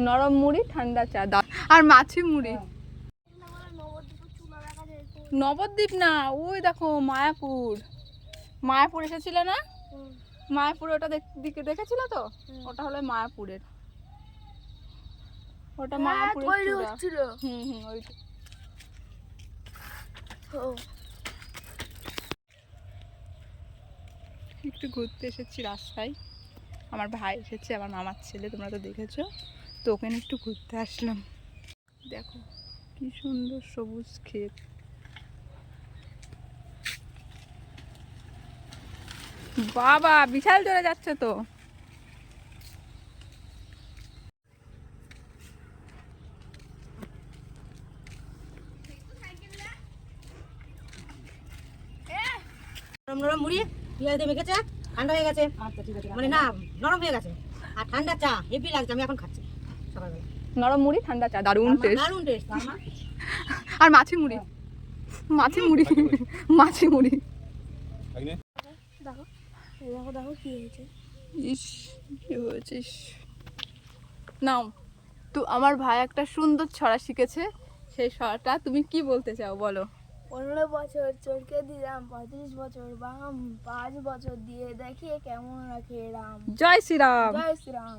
নরম মুড়ি ঠান্ডা চা দাও আর মাছি মুড়ি। নবদ্বীপ না, ওই দেখো মায়াপুর। মায়াপুর এসেছিল না? মায়াপুর ওটা দিকে দেখেছিল তো? ওটা হলো মায়াপুরের, ওটা মায়াপুরের ছিল। ওই একটু ঘুরতে এসেছি রাস্তায়, আমার ভাই এসেছে, আমার মামার ছেলে, তোমরা তো দেখেছো, তো ওখানে একটু ঘুরতে আসলাম। দেখো কি সুন্দর সবুজ ক্ষেত। বাবা বিশাল জোরে যাচ্ছে তো। নরম নরম মুড়ি পেঁয়াজ দিয়ে মেখেছে, ঠান্ডা হয়ে গেছে। আচ্ছা ঠিক আছে, মানে না নরম হয়ে গেছে। আর ঠান্ডা চা হেভি লাগছে, আমি এখন খাচ্ছি সকালবেলা। নরম মুড়ি ঠান্ডা চা, দারুণ টেস্ট। দারুণ টেস্ট। আর মাছি মুড়ি, মাছি মুড়ি, মাছি মুড়ি। দেখো দেখো দেখো কি হয়েছে। ইস কি হয়েছিস। নাও তো, আমার ভাই একটা সুন্দর ছড়া শিখেছে, সেই ছড়াটা তুমি কি বলতে চাও বলো। 15 বছর চোরকে দিলাম 35 বছর বাম, 5 বছর দিয়ে দেখি কেমন রাখে রাম। জয় শ্রীরাম। জয় শ্রীরাম।